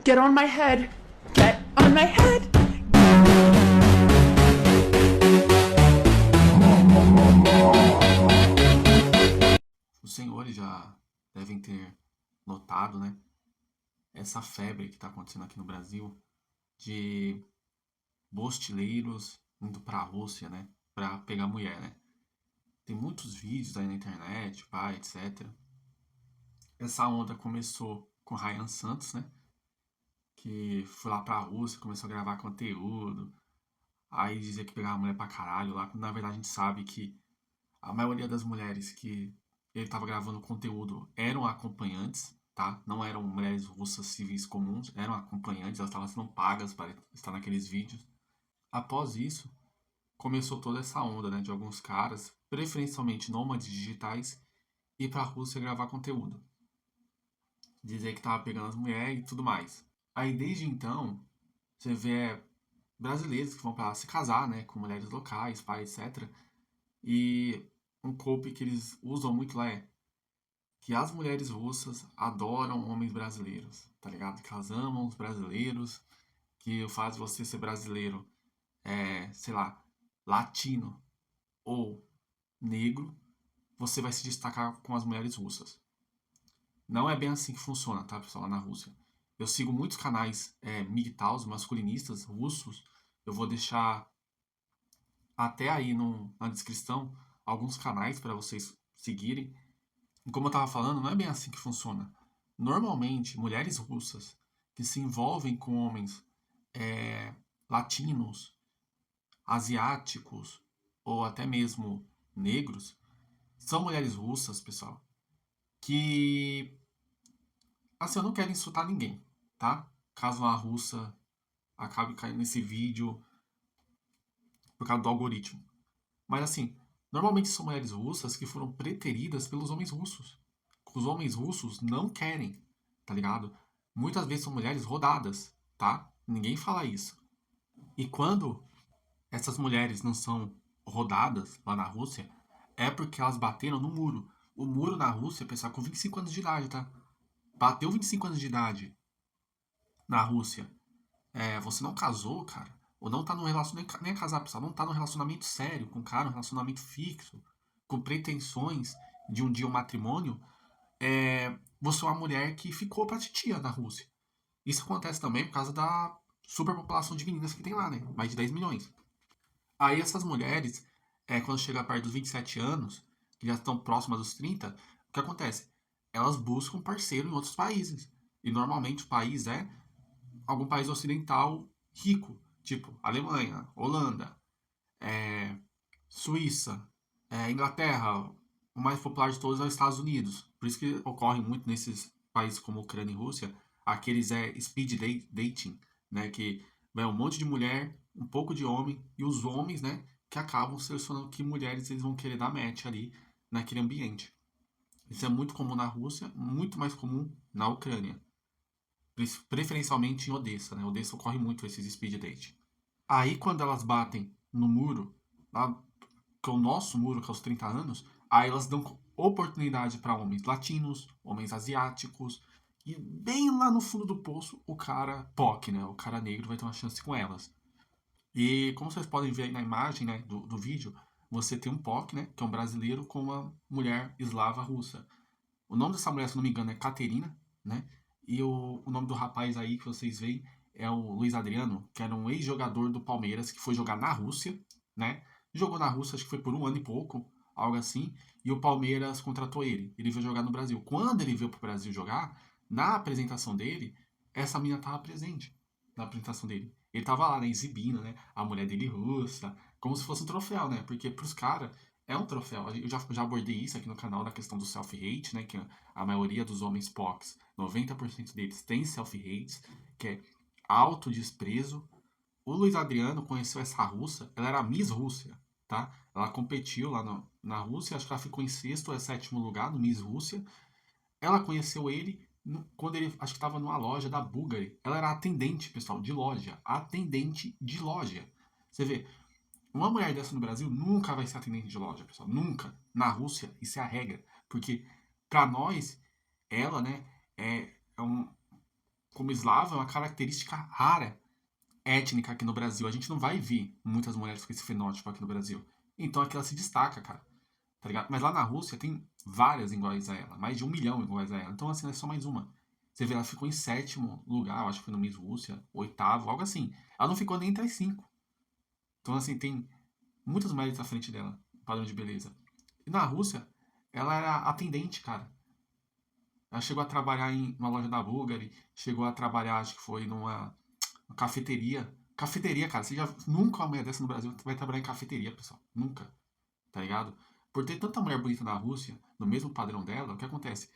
Get on my head. Get on my head. Os senhores já devem ter notado, né? Essa febre que está acontecendo aqui no Brasil de bostileiros indo para a Rússia, né? Para pegar mulher, né? Tem muitos vídeos aí na internet, pá, etc. Essa onda começou com Ryan Santos, né? Que foi lá pra Rússia, começou a gravar conteúdo. Aí dizia que pegava mulher pra caralho lá. Na verdade, a gente sabe que a maioria das mulheres que ele tava gravando conteúdo eram acompanhantes, tá? Não eram mulheres russas civis comuns, eram acompanhantes, elas estavam sendo pagas para estar naqueles vídeos. Após isso, começou toda essa onda, né, de alguns caras, preferencialmente nômades digitais, ir pra Rússia gravar conteúdo. Dizer que tava pegando as mulheres e tudo mais. Aí desde então, você vê brasileiros que vão pra lá se casar, né, com mulheres locais, pai, etc. E um cope que eles usam muito lá é que as mulheres russas adoram homens brasileiros, tá ligado? Que elas amam os brasileiros, que o fato de você ser brasileiro sei lá, latino ou negro, você vai se destacar com as mulheres russas. Não é bem assim que funciona, tá, pessoal, lá na Rússia. Eu sigo muitos canais MGTOWs, masculinistas, russos. Eu vou deixar até aí na descrição alguns canais para vocês seguirem. E como eu estava falando, não é bem assim que funciona. Normalmente, mulheres russas que se envolvem com homens latinos, asiáticos ou até mesmo negros são mulheres russas, pessoal, que assim, eu não quero insultar ninguém, tá? Caso a russa acabe caindo nesse vídeo por causa do algoritmo. Mas assim, normalmente são mulheres russas que foram preteridas pelos homens russos. Os homens russos não querem, tá ligado? Muitas vezes são mulheres rodadas, tá? Ninguém fala isso. E quando essas mulheres não são rodadas lá na Rússia, é porque elas bateram no muro. O muro na Rússia, pessoal, com 25 anos de idade, tá? Bateu 25 anos de idade na Rússia. Você não casou, cara. Ou não tá num relacionamento. Nem é casar, pessoal. Não tá num relacionamento sério com o cara, um relacionamento fixo, com pretensões de um dia um matrimônio. Você é uma mulher que ficou pra titia na Rússia. Isso acontece também por causa da superpopulação de meninas que tem lá, né? Mais de 10 milhões. Aí essas mulheres, quando chega perto dos 27 anos, que já estão próximas dos 30, o que acontece? Elas buscam parceiro em outros países. E normalmente o país é algum país ocidental rico, tipo Alemanha, Holanda, Suíça, Inglaterra. O mais popular de todos é os Estados Unidos. Por isso que ocorre muito nesses países como Ucrânia e Rússia, aqueles speed dating, né, que vai um monte de mulher, um pouco de homem, e os homens, né, que acabam selecionando que mulheres eles vão querer dar match ali naquele ambiente. Isso é muito comum na Rússia, muito mais comum na Ucrânia. Preferencialmente em Odessa, né? Odessa ocorre muito esses speed date. Aí quando elas batem no muro, lá, que é o nosso muro, que é os 30 anos, aí elas dão oportunidade para homens latinos, homens asiáticos, e bem lá no fundo do poço, o cara POC, né? O cara negro vai ter uma chance com elas. E como vocês podem ver aí na imagem, né, do vídeo, você tem um POC, né? Que é um brasileiro com uma mulher eslava russa. O nome dessa mulher, se não me engano, é Caterina, né? E o nome do rapaz aí que vocês veem é o Luiz Adriano, que era um ex-jogador do Palmeiras que foi jogar na Rússia, né? Jogou na Rússia, acho que foi por um ano e pouco, algo assim, e o Palmeiras contratou ele. Ele veio jogar no Brasil. Quando ele veio pro Brasil jogar, na apresentação dele, essa mina tava presente na apresentação dele. Ele tava lá, né, exibindo, né, a mulher dele russa, como se fosse um troféu, né? Porque pros caras é um troféu. Eu já abordei isso aqui no canal, na questão do self-hate, né? Que a maioria dos homens POCs, 90% deles tem self-hate, que é autodesprezo. O Luiz Adriano conheceu essa russa, ela era Miss Rússia, tá? Ela competiu lá na Rússia, acho que ela ficou em sexto ou sétimo lugar no Miss Rússia. Ela conheceu ele quando ele, acho que estava numa loja da Bulgari. Ela era atendente, pessoal, de loja. Atendente de loja. Você vê, uma mulher dessa no Brasil nunca vai ser atendente de loja, pessoal. Nunca. Na Rússia, isso é a regra. Porque, pra nós, ela, né, é um. como eslava é uma característica rara, étnica aqui no Brasil. A gente não vai ver muitas mulheres com esse fenótipo aqui no Brasil. Então aqui ela se destaca, cara. Tá ligado? Mas lá na Rússia tem várias iguais a ela. Mais de 1 milhão iguais a ela. Então, assim, ela é só mais uma. Você vê, ela ficou em sétimo lugar, eu acho que foi no Miss Rússia, oitavo, algo assim. Ela não ficou nem entre as cinco. Então, assim, tem muitas mulheres à frente dela, padrão de beleza. E na Rússia, ela era atendente, cara. Ela chegou a trabalhar em uma loja da Bulgari, chegou a trabalhar, acho que foi uma cafeteria. Cafeteria, cara, você já nunca uma mulher dessa no Brasil vai trabalhar em cafeteria, pessoal. Nunca, tá ligado? Por ter tanta mulher bonita na Rússia, no mesmo padrão dela, o que acontece?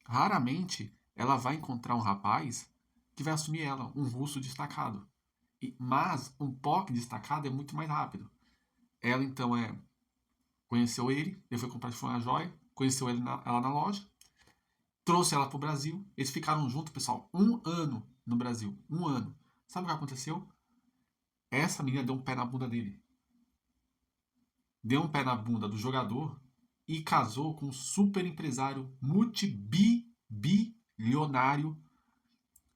Raramente ela vai encontrar um rapaz que vai assumir ela, um russo destacado. Mas um POC destacado é muito mais rápido. Ela então conheceu ele, ele foi comprar uma joia, conheceu ela na loja, trouxe ela pro Brasil, eles ficaram juntos, pessoal, 1 ano no Brasil, 1 ano. Sabe o que aconteceu? Essa menina deu um pé na bunda dele. Deu um pé na bunda do jogador e casou com um super empresário multibilionário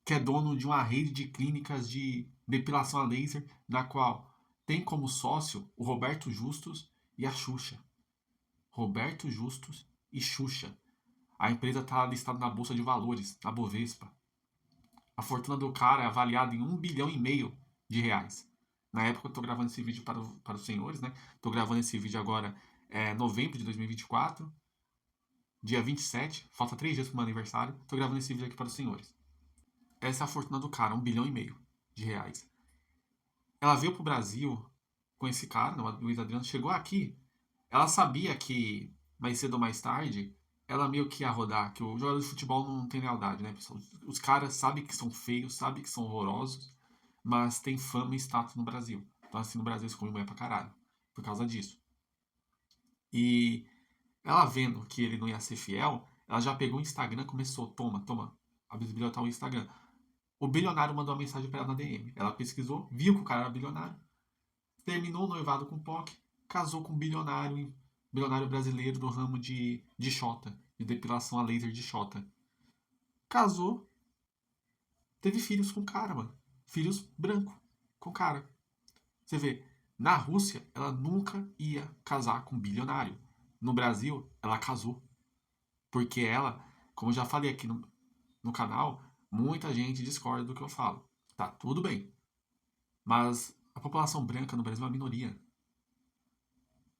que é dono de uma rede de clínicas de depilação a laser, na qual tem como sócio o Roberto Justus e a Xuxa. Roberto Justus e Xuxa. A empresa está listada na Bolsa de Valores, na Bovespa. A fortuna do cara é avaliada em 1,5 bilhão de reais. Na época eu estou gravando esse vídeo para os senhores, né? Estou gravando esse vídeo agora, novembro de 2024, dia 27, falta 3 dias para o meu aniversário. Estou gravando esse vídeo aqui para os senhores. Essa é a fortuna do cara, 1,5 bilhão de reais. Ela veio pro Brasil com esse cara, o Luiz Adriano, chegou aqui. Ela sabia que mais cedo ou mais tarde ela meio que ia rodar, que o jogador de futebol não tem lealdade, né, pessoal? Os caras sabem que são feios, sabem que são horrorosos, mas tem fama e status no Brasil. Então, assim, no Brasil eles comem mulher pra caralho, por causa disso. E ela vendo que ele não ia ser fiel, ela já pegou o Instagram e começou, toma, a bisbilhotar o Instagram. O bilionário mandou uma mensagem pra ela na DM. Ela pesquisou, viu que o cara era bilionário, terminou o noivado com o POC, casou com um bilionário brasileiro do ramo de Xota, de depilação a laser de Xota. Casou, teve filhos com o cara, mano. Filhos branco com o cara. Você vê, na Rússia, ela nunca ia casar com um bilionário. No Brasil, ela casou. Porque ela, como eu já falei aqui no canal, muita gente discorda do que eu falo. Tá tudo bem. Mas a população branca no Brasil é uma minoria.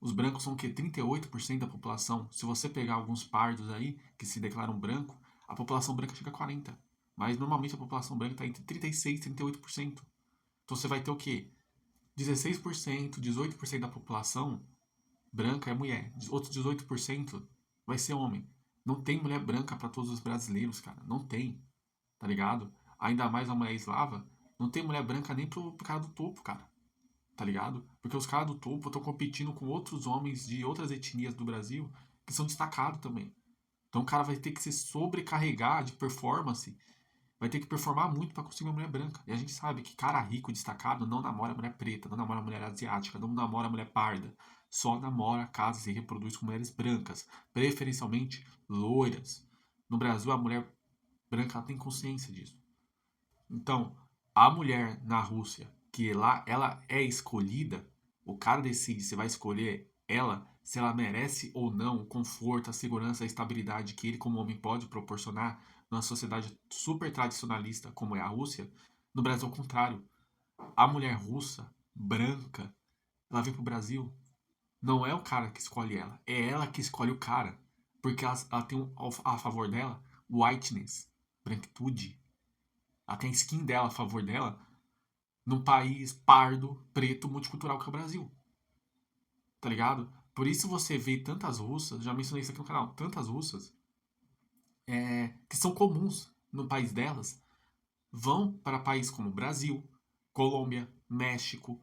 Os brancos são o quê? 38% da população. Se você pegar alguns pardos aí, que se declaram branco, a população branca chega a 40%. Mas normalmente a população branca está entre 36% e 38%. Então você vai ter o quê? 16%, 18% da população branca é mulher. Outros 18% vai ser homem. Não tem mulher branca para todos os brasileiros, cara. Não tem. Tá ligado? Ainda mais a mulher eslava. Não tem mulher branca nem pro cara do topo, cara. Tá ligado? Porque os caras do topo estão competindo com outros homens de outras etnias do Brasil que são destacados também. Então o cara vai ter que se sobrecarregar de performance, vai ter que performar muito para conseguir uma mulher branca. E a gente sabe que cara rico destacado não namora mulher preta, não namora mulher asiática, não namora mulher parda. Só namora, casa e reproduz com mulheres brancas, preferencialmente loiras. No Brasil, a mulher branca tem consciência disso. Então, a mulher na Rússia, que lá ela é escolhida, o cara decide se vai escolher ela, se ela merece ou não o conforto, a segurança, a estabilidade que ele como homem pode proporcionar numa sociedade super tradicionalista como é a Rússia. No Brasil, ao contrário. A mulher russa, branca, ela vem pro Brasil, não é o cara que escolhe ela, é ela que escolhe o cara. Porque ela tem a favor dela whiteness, branquitude. Ela tem a skin dela a favor dela num país pardo, preto, multicultural que é o Brasil. Tá ligado? Por isso você vê tantas russas, já mencionei isso aqui no canal, tantas russas que são comuns no país delas, vão para países como Brasil, Colômbia, México,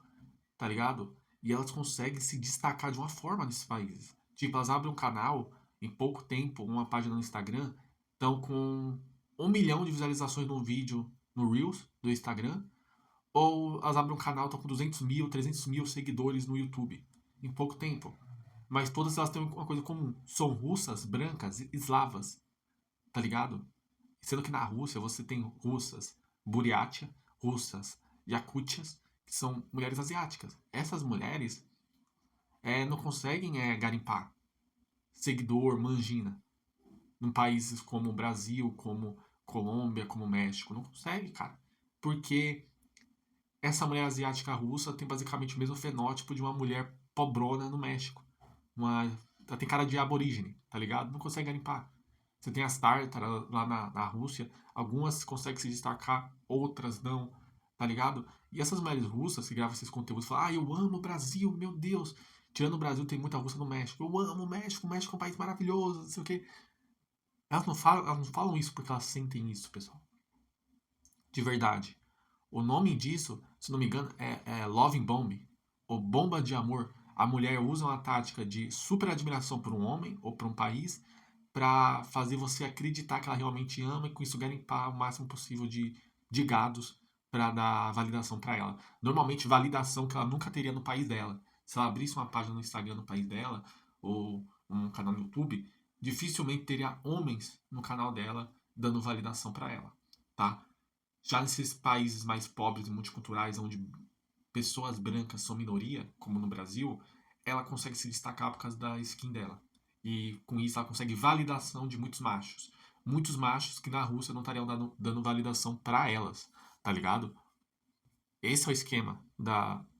tá ligado? E elas conseguem se destacar de uma forma nesses países. Tipo, elas abrem um canal, em pouco tempo, uma página no Instagram, estão com 1 milhão de visualizações num vídeo no Reels do Instagram, ou elas abrem um canal, estão com 200 mil, 300 mil seguidores no YouTube, em pouco tempo. Mas todas elas têm uma coisa comum, são russas, brancas, eslavas, tá ligado? Sendo que na Rússia você tem russas Buriatia, russas Yakutias, que são mulheres asiáticas. Essas mulheres não conseguem garimpar seguidor, manjina, em países como o Brasil, como Colômbia, como México. Não consegue, cara. Porque essa mulher asiática russa tem basicamente o mesmo fenótipo de uma mulher pobrona no México. Ela tem cara de aborígene, tá ligado? Não consegue garimpar. Você tem as tártaras lá na Rússia, algumas conseguem se destacar, outras não, tá ligado? E essas mulheres russas que gravam esses conteúdos falam: eu amo o Brasil, meu Deus. Tirando o Brasil, tem muita russa no México. Eu amo o México é um país maravilhoso, não sei o quê. Elas não falam isso porque elas sentem isso, pessoal. De verdade. O nome disso, se não me engano, é Loving Bomb, ou bomba de amor. A mulher usa uma tática de super admiração por um homem ou por um país para fazer você acreditar que ela realmente ama e com isso garimpar o máximo possível de gados para dar validação para ela. Normalmente validação que ela nunca teria no país dela. Se ela abrisse uma página no Instagram no país dela ou um canal no YouTube, dificilmente teria homens no canal dela dando validação para ela, tá? Já nesses países mais pobres e multiculturais, onde pessoas brancas são minoria, como no Brasil, ela consegue se destacar por causa da skin dela. E com isso ela consegue validação de muitos machos. Muitos machos que na Rússia não estariam dando validação para elas, tá ligado? Esse é o esquema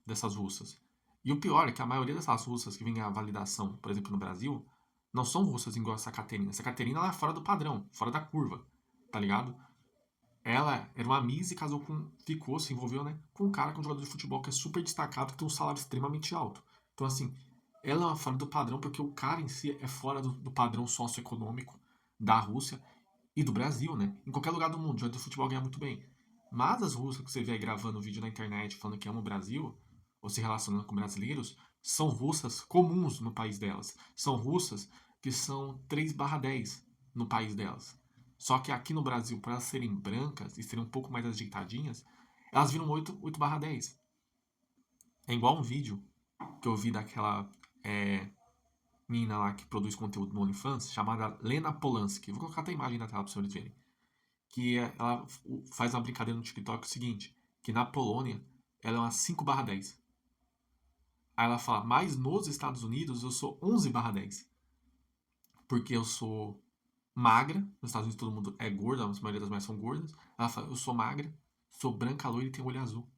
dessas russas. E o pior é que a maioria dessas russas que vêm a validação, por exemplo, no Brasil, não são russas igual essa Caterina. Essa Caterina ela é fora do padrão, fora da curva, tá ligado? Ela era uma Miss e se envolveu, né, com um cara, com um jogador de futebol que é super destacado, que tem um salário extremamente alto. Então, assim, ela é fora do padrão porque o cara em si é fora do padrão socioeconômico da Rússia e do Brasil, né? Em qualquer lugar do mundo, o jogador de futebol ganha muito bem. Mas as russas que você vê aí gravando vídeo na internet falando que ama o Brasil, ou se relacionando com brasileiros, são russas comuns no país delas. São russas que são 3/10 no país delas. Só que aqui no Brasil, por elas serem brancas e serem um pouco mais ajeitadinhas, elas viram 8/10. É igual um vídeo que eu vi daquela menina lá que produz conteúdo no OnlyFans, chamada Lena Polanski. Vou colocar até a imagem na tela para vocês verem. Que ela faz uma brincadeira no TikTok o seguinte, que na Polônia ela é uma 5/10. Aí ela fala, mas nos Estados Unidos eu sou 11/10. Porque eu sou magra, nos Estados Unidos todo mundo é gordo, a maioria das mulheres são gordas. Ela fala, eu sou magra, sou branca, loira e tenho olho azul.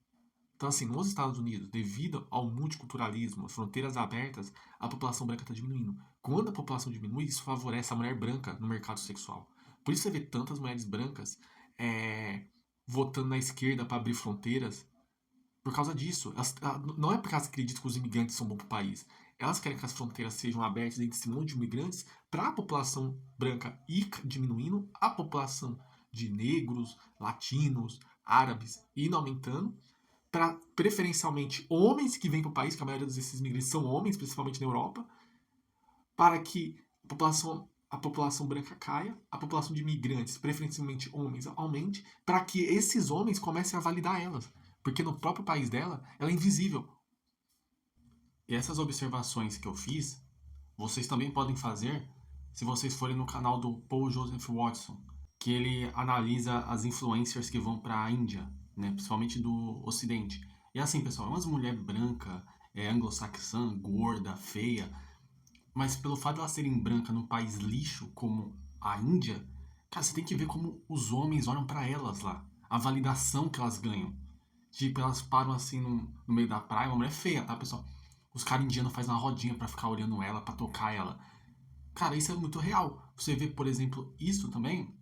Então, assim, nos Estados Unidos, devido ao multiculturalismo, às fronteiras abertas, a população branca está diminuindo. Quando a população diminui, isso favorece a mulher branca no mercado sexual. Por isso você vê tantas mulheres brancas votando na esquerda para abrir fronteiras. Por causa disso. Não é porque elas acreditam que os imigrantes são bons para o país. Elas querem que as fronteiras sejam abertas entre esse monte de imigrantes para a população branca ir diminuindo, a população de negros, latinos, árabes indo aumentando, para preferencialmente homens que vêm para o país, que a maioria desses imigrantes são homens, principalmente na Europa, para que a população branca caia, a população de imigrantes, preferencialmente homens, aumente, para que esses homens comecem a validar elas. Porque no próprio país dela, ela é invisível. E essas observações que eu fiz, vocês também podem fazer se vocês forem no canal do Paul Joseph Watson, que ele analisa as influencers que vão para a Índia, né, principalmente do Ocidente. E assim, pessoal, é umas mulher branca, anglo-saxã, gorda, feia, mas pelo fato de elas serem brancas num país lixo como a Índia, cara, você tem que ver como os homens olham para elas lá, a validação que elas ganham. Tipo, elas param assim no meio da praia, uma mulher feia, tá, pessoal? Os caras indianos fazem uma rodinha pra ficar olhando ela, pra tocar ela. Cara, isso é muito real. Você vê, por exemplo, isso também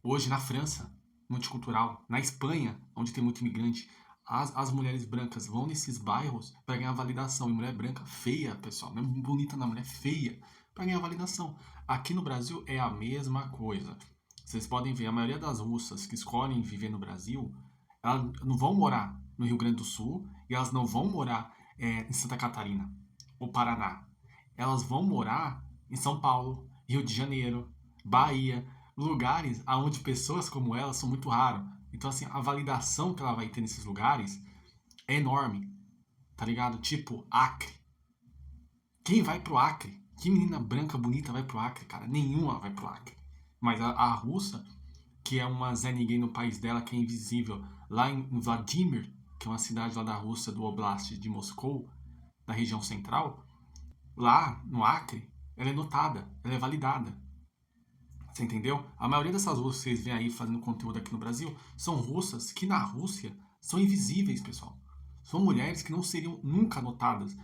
hoje na França, multicultural, na Espanha, onde tem muito imigrante. As mulheres brancas vão nesses bairros pra ganhar validação. E mulher branca feia, pessoal, não é bonita na mulher feia, pra ganhar validação. Aqui no Brasil é a mesma coisa. Vocês podem ver, a maioria das russas que escolhem viver no Brasil, elas não vão morar no Rio Grande do Sul e elas não vão morar em Santa Catarina ou Paraná. Elas vão morar em São Paulo, Rio de Janeiro, Bahia, lugares onde pessoas como elas são muito raras. Então, assim, a validação que ela vai ter nesses lugares é enorme, tá ligado? Tipo, Acre. Quem vai pro Acre? Que menina branca bonita vai pro Acre, cara? Nenhuma vai pro Acre. Mas a russa, que é uma Zé Ninguém no país dela, que é invisível, lá em Vladimir, que é uma cidade lá da Rússia, do Oblast de Moscou, da região central, lá no Acre, ela é notada, ela é validada. Você entendeu? A maioria dessas russas que vocês veem aí fazendo conteúdo aqui no Brasil são russas que na Rússia são invisíveis, pessoal. São mulheres que não seriam nunca notadas.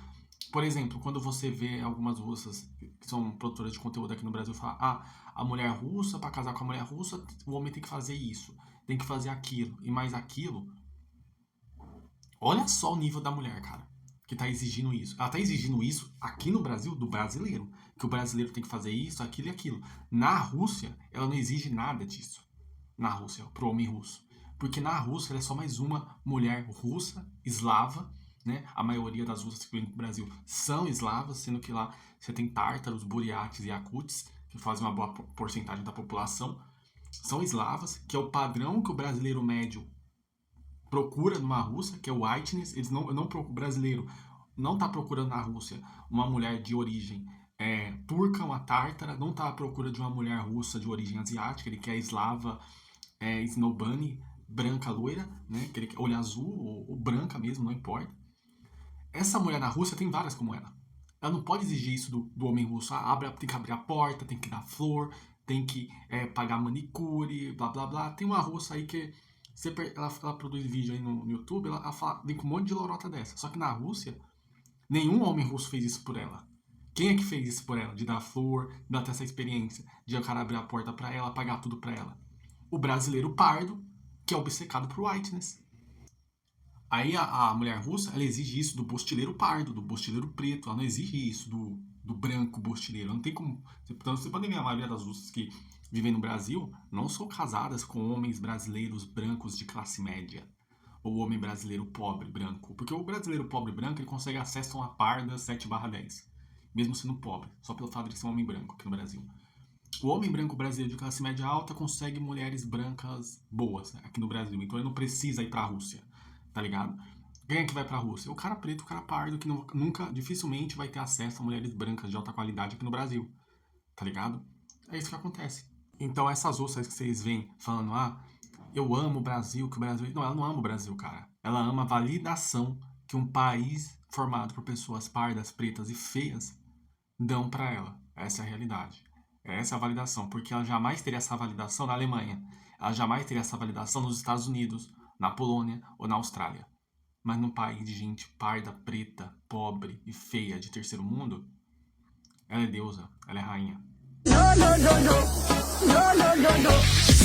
Por exemplo, quando você vê algumas russas que são produtoras de conteúdo aqui no Brasil falar, a mulher russa, para casar com a mulher russa, o homem tem que fazer isso, tem que fazer aquilo e mais aquilo. Olha só o nível da mulher, cara, que tá exigindo isso. Ela tá exigindo isso aqui no Brasil do brasileiro, que o brasileiro tem que fazer isso, aquilo e aquilo. Na Rússia, ela não exige nada disso. Na Rússia, pro homem russo. Porque na Rússia, ela é só mais uma mulher russa, eslava, né? A maioria das russas que vêm no Brasil são eslavas, sendo que lá você tem tártaros, buriates e yakuts, que fazem uma boa porcentagem da população. São eslavas, que é o padrão que o brasileiro médio procura numa russa, que é o whiteness. O brasileiro não está procurando na Rússia uma mulher de origem turca, uma tártara, não está à procura de uma mulher russa de origem asiática, ele quer eslava, snow bunny, branca loira, né? Que ele quer olho azul ou branca mesmo, não importa. Essa mulher na Rússia tem várias como ela. Ela não pode exigir isso do homem russo. Tem que abrir a porta, tem que dar flor, tem que pagar manicure, blá blá blá. Tem uma russa aí que ela produz vídeo aí no YouTube, ela vem com um monte de lorota dessa. Só que na Rússia, nenhum homem russo fez isso por ela. Quem é que fez isso por ela? De dar flor, de dar essa experiência, de o cara abrir a porta pra ela, pagar tudo pra ela. O brasileiro pardo, que é obcecado por whiteness. Aí a mulher russa, ela exige isso do bostileiro pardo, do bostileiro preto. Ela não exige isso do branco bostileiro. Não tem como. Então, você pode ver a maioria das russas que vivem no Brasil não são casadas com homens brasileiros brancos de classe média. Ou homem brasileiro pobre branco. Porque o brasileiro pobre branco ele consegue acesso a uma parda 7/10. Mesmo sendo pobre. Só pelo fato de ser um homem branco aqui no Brasil. O homem branco brasileiro de classe média alta consegue mulheres brancas boas aqui no Brasil. Então ele não precisa ir pra Rússia. Tá ligado? Quem é que vai pra Rússia? O cara preto, o cara pardo, que nunca, dificilmente vai ter acesso a mulheres brancas de alta qualidade aqui no Brasil. Tá ligado? É isso que acontece. Então essas russas que vocês veem falando, eu amo o Brasil, que o Brasil... Não, ela não ama o Brasil, cara. Ela ama a validação que um país formado por pessoas pardas, pretas e feias dão pra ela. Essa é a realidade. Essa é a validação. Porque ela jamais teria essa validação na Alemanha. Ela jamais teria essa validação nos Estados Unidos, na Polônia ou na Austrália. Mas num país de gente parda, preta, pobre e feia de terceiro mundo, ela é deusa, ela é rainha. No, no, no, no. No, no, no, no.